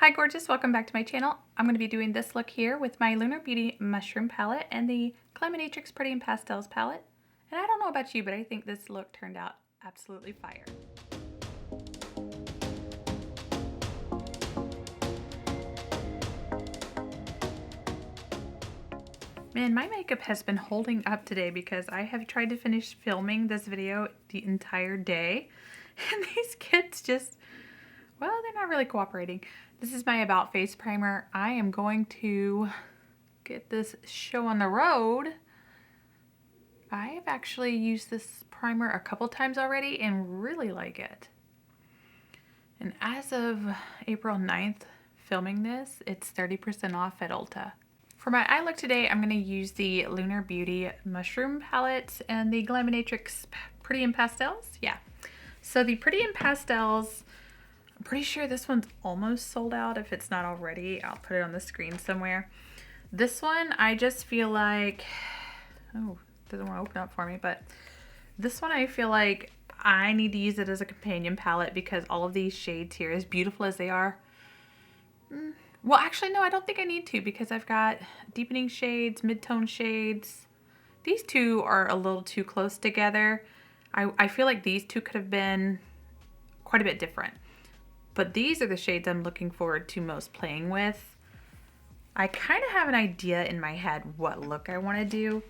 Hi gorgeous, welcome back to my channel. I'm going to be doing this look here with my Lunar Beauty Mushroom palette and the Glaminatrix Pretty In Pastels palette. And I don't know about you, but I think this look turned out absolutely fire. Man, my makeup has been holding up today because I have tried to finish filming this video the entire day. And these kids just, well, they're not really cooperating. This is my About Face primer. I am going to get this show on the road. I have actually used this primer a couple times already and really like it. And as of April 9th, filming this, it's 30% off at Ulta. For my eye look today, I'm going to use the Lunar Beauty Mushroom palette and the Glaminatrix Pretty In Pastels. Yeah. So the Pretty In Pastels, I'm pretty sure this one's almost sold out. If it's not already, I'll put it on the screen somewhere. This one, I just feel like, oh, it doesn't want to open up for me, but this one I feel like I need to use it as a companion palette because all of these shades here, as beautiful as they are, well, actually, no, I don't think I need to because I've got deepening shades, mid-tone shades. These two are a little too close together. I feel like these two could have been quite a bit different. But these are the shades I'm looking forward to most playing with. I kind of have an idea in my head what look I want to do.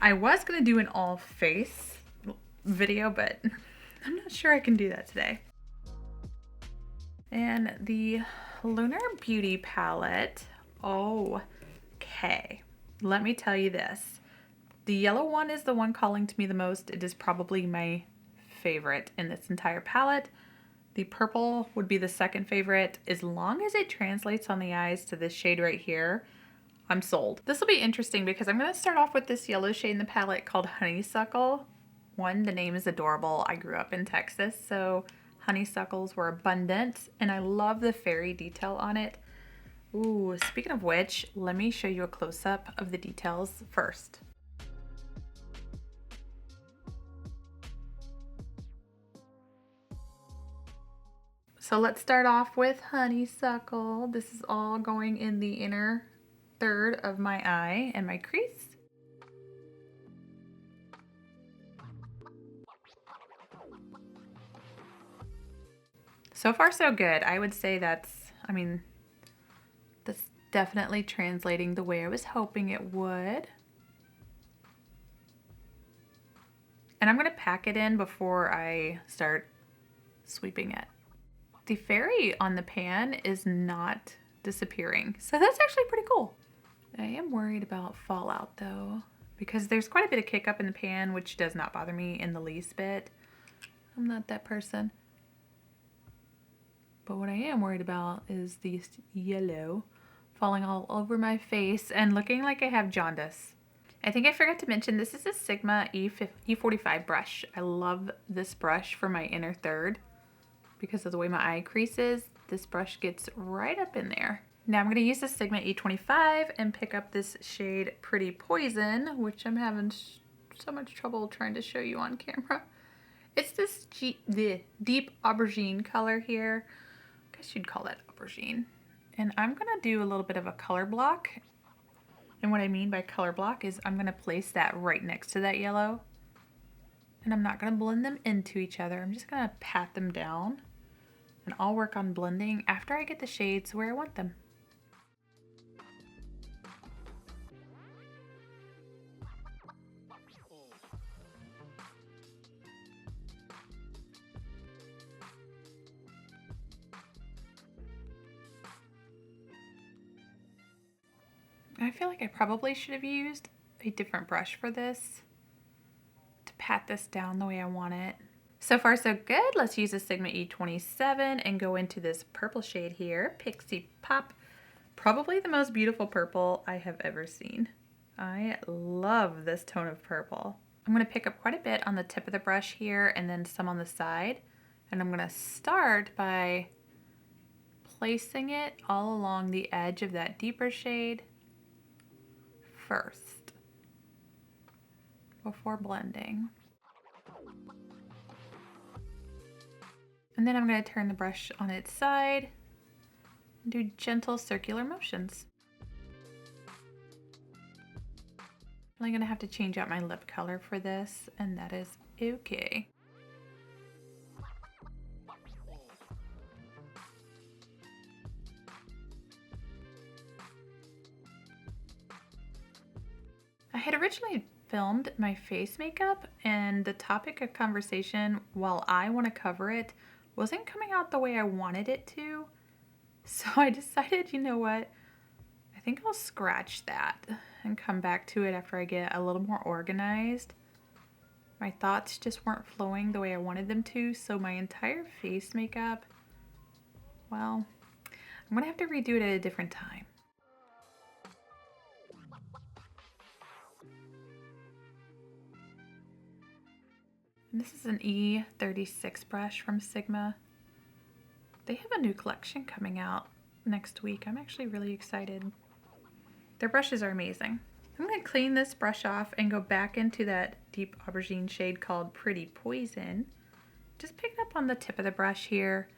I was going to do an all face video, but I'm not sure I can do that today. And the Lunar Beauty palette, okay, let me tell you this. The yellow one is the one calling to me the most. It is probably my favorite in this entire palette. The purple would be the second favorite. As long as it translates on the eyes to this shade right here, I'm sold. This will be interesting because I'm going to start off with this yellow shade in the palette called Honeysuckle. One, the name is adorable. I grew up in Texas, so honeysuckles were abundant, and I love the fairy detail on it. Ooh, speaking of which, let me show you a close-up of the details first. So let's start off with honeysuckle. This is all going in the inner third of my eye and my crease. So far so good. I would say that's definitely translating the way I was hoping it would. And I'm going to pack it in before I start sweeping it. The fairy on the pan is not disappearing, so that's actually pretty cool. I am worried about fallout though, because there's quite a bit of kick up in the pan, which does not bother me in the least bit. I'm not that person. But what I am worried about is the yellow falling all over my face and looking like I have jaundice. I think I forgot to mention this is a Sigma E45 brush. I love this brush for my inner third. Because of the way my eye crease is, this brush gets right up in there. Now I'm going to use the Sigma E25 and pick up this shade Pretty Poison, which I'm having so much trouble trying to show you on camera. It's this deep aubergine color here. I guess you'd call that aubergine. And I'm going to do a little bit of a color block. And what I mean by color block is I'm going to place that right next to that yellow. And I'm not going to blend them into each other. I'm just going to pat them down. And I'll work on blending after I get the shades where I want them. I feel like I probably should have used a different brush for this to pat this down the way I want it. So far so good. Let's use a Sigma E27 and go into this purple shade here, Pixie Pop. Probably the most beautiful purple I have ever seen. I love this tone of purple. I'm going to pick up quite a bit on the tip of the brush here and then some on the side. And I'm going to start by placing it all along the edge of that deeper shade first before blending. And then I'm going to turn the brush on its side do gentle circular motions. I'm going to have to change out my lip color for this, and that is okay. I had originally filmed my face makeup, and the topic of conversation, while I want to cover it, wasn't coming out the way I wanted it to. So I decided, you know what? I think I'll scratch that and come back to it after I get a little more organized. My thoughts just weren't flowing the way I wanted them to, so my entire face makeup, well, I'm gonna have to redo it at a different time. And this is an E36 brush from Sigma. They have a new collection coming out next week. I'm actually really excited. Their brushes are amazing. I'm going to clean this brush off and go back into that deep aubergine shade called Pretty Poison. Just pick it up on the tip of the brush here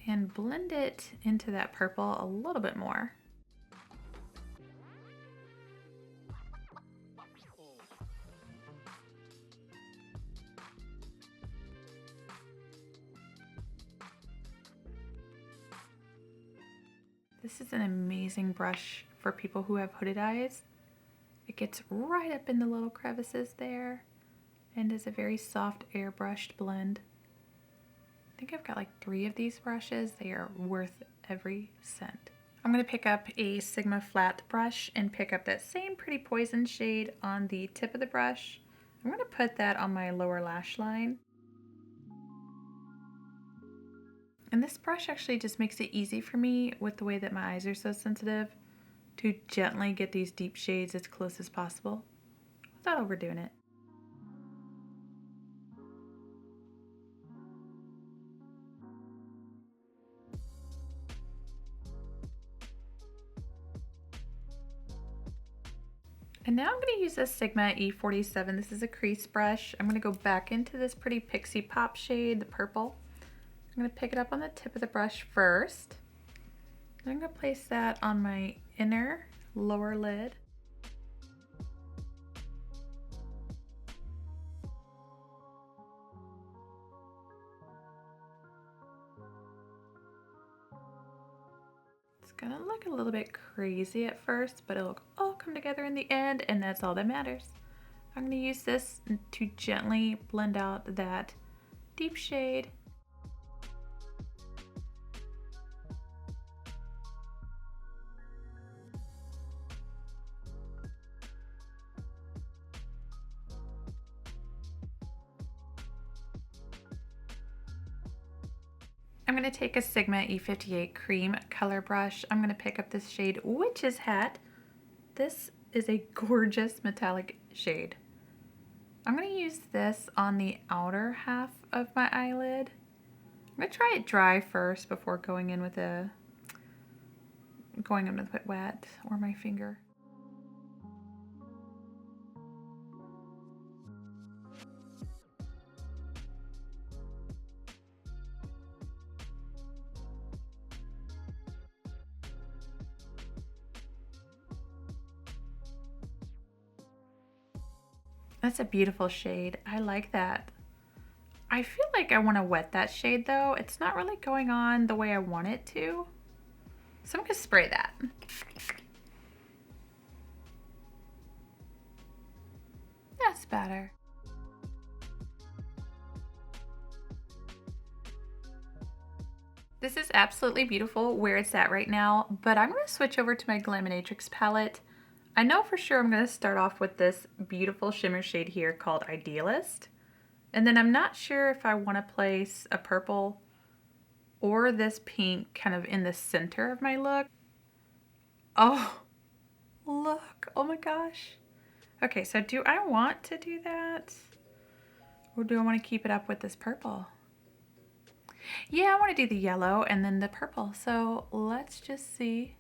and blend it into that purple a little bit more. This is an amazing brush for people who have hooded eyes. It gets right up in the little crevices there and is a very soft airbrushed blend. I think I've got like 3 of these brushes. They are worth every cent. I'm going to pick up a Sigma flat brush and pick up that same Pretty Poison shade on the tip of the brush. I'm going to put that on my lower lash line. And this brush actually just makes it easy for me, with the way that my eyes are so sensitive, to gently get these deep shades as close as possible without overdoing it. And now I'm going to use this Sigma E47. This is a crease brush. I'm going to go back into this pretty Pixie Pop shade, the purple. I'm going to pick it up on the tip of the brush first. Then I'm going to place that on my inner lower lid. It's going to look a little bit crazy at first, but it'll all come together in the end, and that's all that matters. I'm going to use this to gently blend out that deep shade. I'm going to take a Sigma E58 cream color brush. I'm going to pick up this shade Witch's Hat. This is a gorgeous metallic shade. I'm going to use this on the outer half of my eyelid. I'm going to try it dry first before going in with it wet, or my finger. That's a beautiful shade. I like that. I feel like I want to wet that shade though. It's not really going on the way I want it to. So I'm going to spray that. That's better. This is absolutely beautiful where it's at right now, but I'm going to switch over to my Glaminatrix palette. I know for sure I'm going to start off with this beautiful shimmer shade here called Idealist. And then I'm not sure if I want to place a purple or this pink kind of in the center of my look. Oh, look. Oh my gosh. Okay, so do I want to do that? Or do I want to keep it up with this purple? Yeah, I want to do the yellow and then the purple. So let's just see.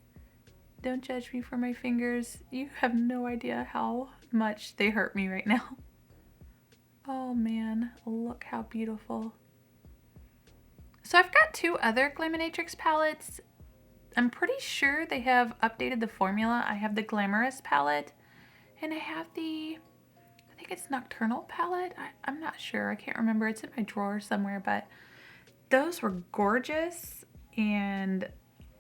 Don't judge me for my fingers. You have no idea how much they hurt me right now. Oh man, look how beautiful. So I've got 2 other Glaminatrix palettes. I'm pretty sure they have updated the formula. I have the Glamorous palette, and I have the, I think it's Nocturnal palette. I'm not sure. I can't remember. It's in my drawer somewhere, but those were gorgeous, and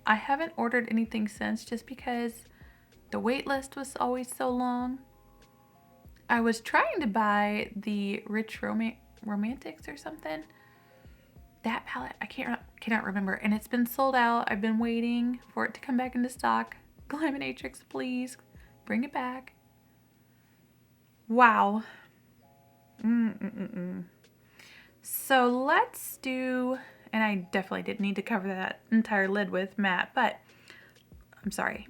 I haven't ordered anything since just because the wait list was always so long. I was trying to buy the Rich Romantics or something. That palette, I cannot remember, and it's been sold out. I've been waiting for it to come back into stock. Glaminatrix, please bring it back. Wow. So let's do, and I definitely didn't need to cover that entire lid with matte, but I'm sorry.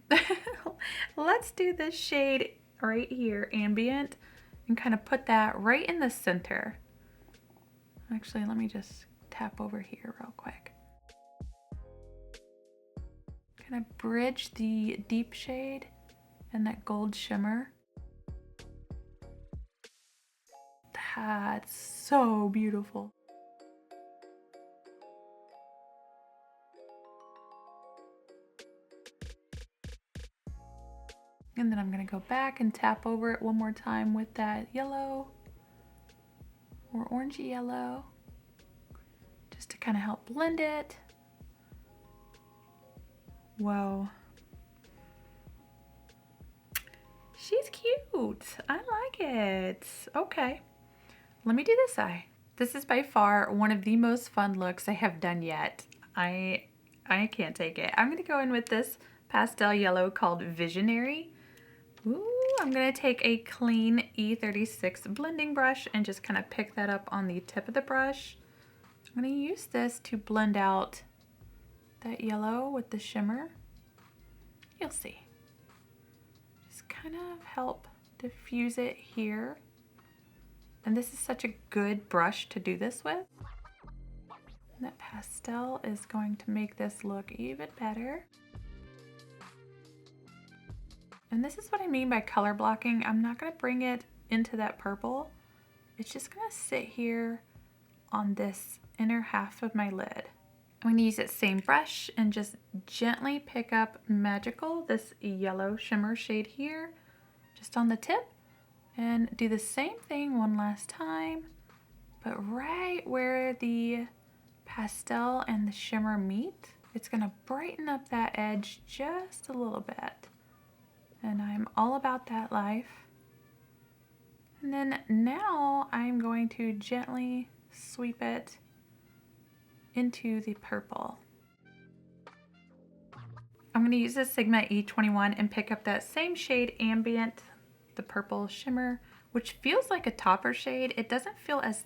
Let's do this shade right here, Ambient, and kind of put that right in the center. Actually, let me just tap over here real quick. Kind of bridge the deep shade and that gold shimmer. That's so beautiful. And then I'm going to go back and tap over it one more time with that yellow or orangey yellow, just to kind of help blend it. Whoa. She's cute. I like it. Okay, let me do this eye. This is by far one of the most fun looks I have done yet. I can't take it. I'm going to go in with this pastel yellow called Visionary. Ooh, I'm going to take a clean E36 blending brush and just kind of pick that up on the tip of the brush. I'm going to use this to blend out that yellow with the shimmer. You'll see. Just kind of help diffuse it here. And this is such a good brush to do this with. And that pastel is going to make this look even better. And this is what I mean by color blocking. I'm not going to bring it into that purple. It's just going to sit here on this inner half of my lid. I'm going to use that same brush and just gently pick up Magical, this yellow shimmer shade here, just on the tip, and do the same thing one last time, but right where the pastel and the shimmer meet, it's going to brighten up that edge just a little bit. And I'm all about that life. And then now I'm going to gently sweep it into the purple. I'm going to use the Sigma E21 and pick up that same shade Ambient, the purple shimmer, which feels like a topper shade. It doesn't feel as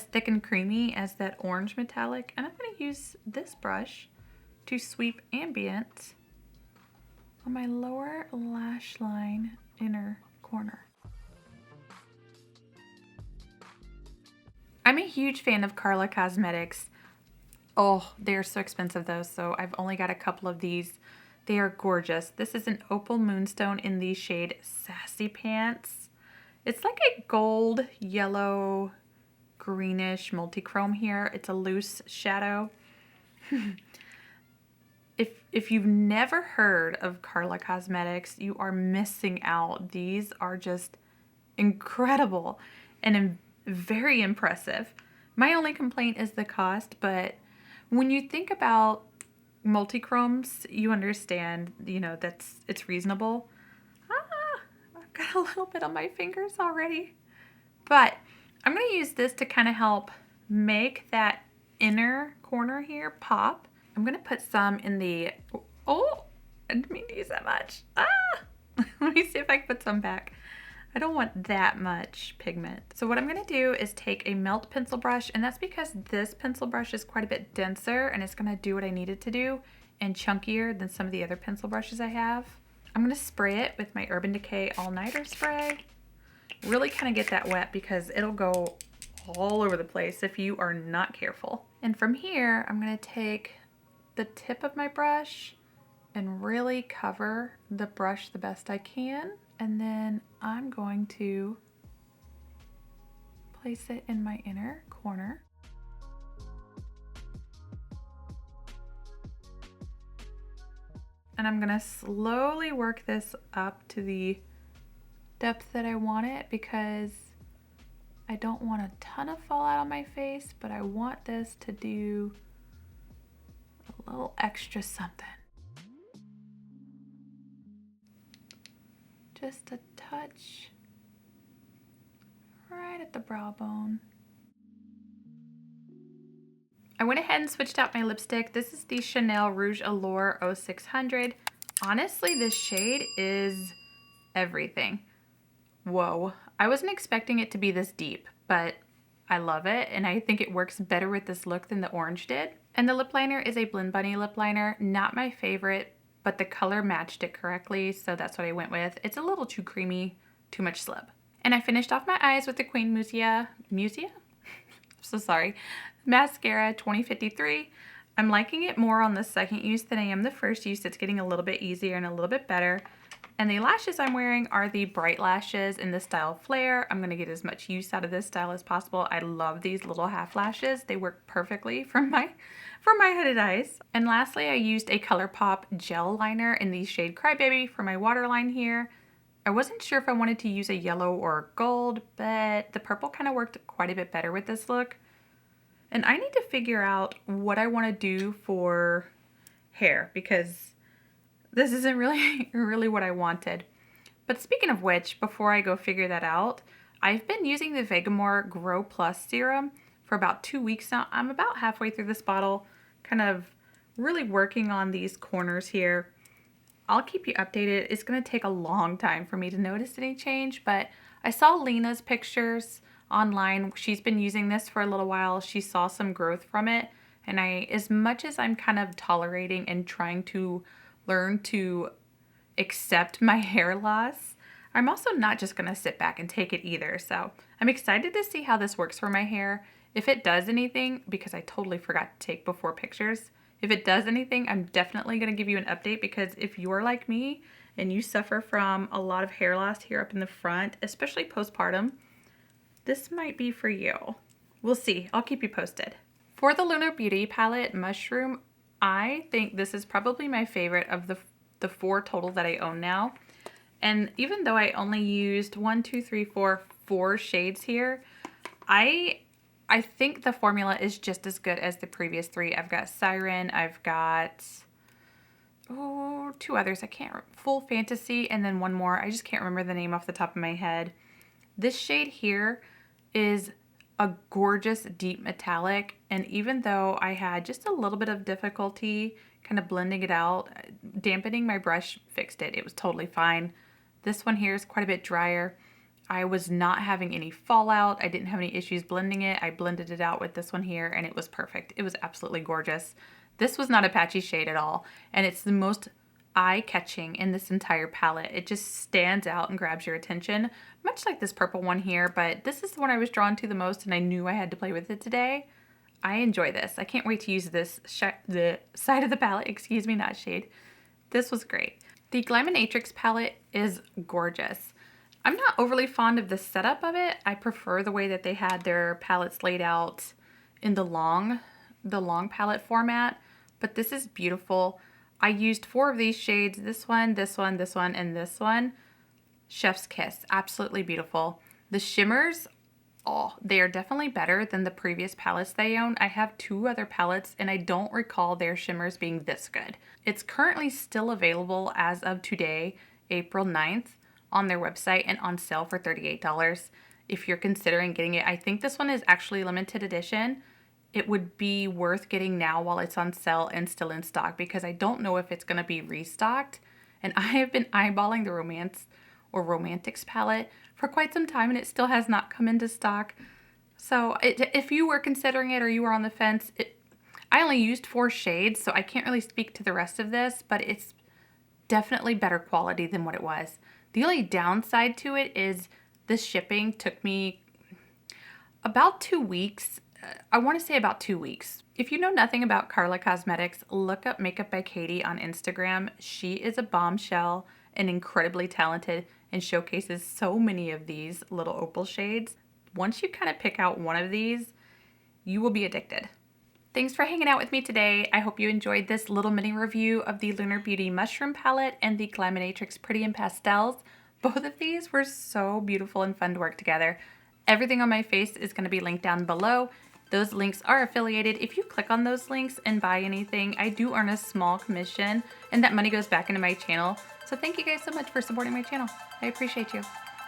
thick and creamy as that orange metallic. And I'm going to use this brush to sweep Ambient on my lower lash line inner corner. I'm a huge fan of Karla Cosmetics. Oh, they're so expensive though, so I've only got a couple of these. They are gorgeous. This is an Opal Moonstone in the shade Sassy Pants. It's like a gold, yellow, greenish multi-chrome here. It's a loose shadow. If you've never heard of Karla Cosmetics, you are missing out. These are just incredible and very impressive. My only complaint is the cost, but when you think about multi-chromes, you understand, you know, it's reasonable. I've got a little bit on my fingers already. But I'm going to use this to kind of help make that inner corner here pop. I'm going to put some in the, oh, I didn't mean to use that much. Let me see if I can put some back. I don't want that much pigment. So what I'm going to do is take a melt pencil brush, and that's because this pencil brush is quite a bit denser and it's going to do what I need it to do and chunkier than some of the other pencil brushes I have. I'm going to spray it with my Urban Decay All Nighter spray. Really kind of get that wet because it'll go all over the place if you are not careful. And from here, I'm going to take the tip of my brush and really cover the brush the best I can. And then I'm going to place it in my inner corner. And I'm gonna slowly work this up to the depth that I want it because I don't want a ton of fallout on my face, but I want this to do a little extra something. Just a touch right at the brow bone. I went ahead and switched out my lipstick. This is the Chanel Rouge Allure 0600. Honestly, this shade is everything. Whoa, I wasn't expecting it to be this deep, but I love it, and I think it works better with this look than the orange did. And the lip liner is a Blend Bunny lip liner. Not my favorite, but the color matched it correctly, so that's what I went with. It's a little too creamy, too much slip. And I finished off my eyes with the Queen Musia? So sorry. Mascara 2053. I'm liking it more on the second use than I am the first use. It's getting a little bit easier and a little bit better. And the lashes I'm wearing are the Bright Lashes in the style Flare. I'm going to get as much use out of this style as possible. I love these little half lashes. They work perfectly for my hooded eyes. And lastly, I used a ColourPop gel liner in the shade Crybaby for my waterline here. I wasn't sure if I wanted to use a yellow or gold, but the purple kind of worked quite a bit better with this look. And I need to figure out what I want to do for hair because this isn't really what I wanted. But speaking of which, before I go figure that out, I've been using the Vegamour Grow Plus serum for about 2 weeks now. I'm about halfway through this bottle, kind of really working on these corners here. I'll keep you updated. It's going to take a long time for me to notice any change, but I saw Lena's pictures online. She's been using this for a little while. She saw some growth from it, and as much as I'm kind of tolerating and trying to learn to accept my hair loss, I'm also not just going to sit back and take it either. So I'm excited to see how this works for my hair. If it does anything, because I totally forgot to take before pictures, if it does anything, I'm definitely going to give you an update, because if you're like me and you suffer from a lot of hair loss here up in the front, especially postpartum, this might be for you. We'll see. I'll keep you posted. For the Lunar Beauty palette, Mushroom, I think this is probably my favorite of the 4 total that I own now. And even though I only used 4 shades here, I think the formula is just as good as the previous 3. I've got Siren, I've got 2 others. I can't remember. Full Fantasy, and then one more. I just can't remember the name off the top of my head. This shade here is a gorgeous deep metallic, and even though I had just a little bit of difficulty kind of blending it out, dampening my brush fixed it. It was totally fine. This one here is quite a bit drier. I was not having any fallout. I didn't have any issues blending it. I blended it out with this one here, and it was perfect. It was absolutely gorgeous. This was not a patchy shade at all, and it's the most eye-catching in this entire palette. It just stands out and grabs your attention, much like this purple one here, but this is the one I was drawn to the most, and I knew I had to play with it today. I enjoy this. I can't wait to use this, the side of the palette, excuse me, not shade. This was great. The Glaminatrix palette is gorgeous. I'm not overly fond of the setup of it. I prefer the way that they had their palettes laid out in the long palette format, but this is beautiful. I used 4 of these shades, this one, this one, this one, and this one. Chef's kiss, absolutely beautiful. The shimmers, they are definitely better than the previous palettes they own. I have 2 other palettes, and I don't recall their shimmers being this good. It's currently still available as of today, April 9th, on their website and on sale for $38. If you're considering getting it, I think this one is actually limited edition. It would be worth getting now while it's on sale and still in stock, because I don't know if it's going to be restocked. And I have been eyeballing the Romance or Romantics palette for quite some time, and it still has not come into stock. So if you were considering it or you were on the fence, I only used 4 shades, so I can't really speak to the rest of this, but it's definitely better quality than what it was. The only downside to it is the shipping took me about 2 weeks. I want to say about 2 weeks. If you know nothing about Karla Cosmetics, look up Makeup by Katie on Instagram. She is a bombshell and incredibly talented and showcases so many of these little opal shades. Once you kind of pick out one of these, you will be addicted. Thanks for hanging out with me today. I hope you enjoyed this little mini review of the Lunar Beauty Mushroom palette and the Glaminatrix Pretty In Pastels. Both of these were so beautiful and fun to work together. Everything on my face is going to be linked down below. Those links are affiliated. If you click on those links and buy anything, I do earn a small commission, and that money goes back into my channel. So thank you guys so much for supporting my channel. I appreciate you.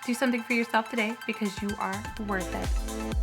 Do something for yourself today because you are worth it.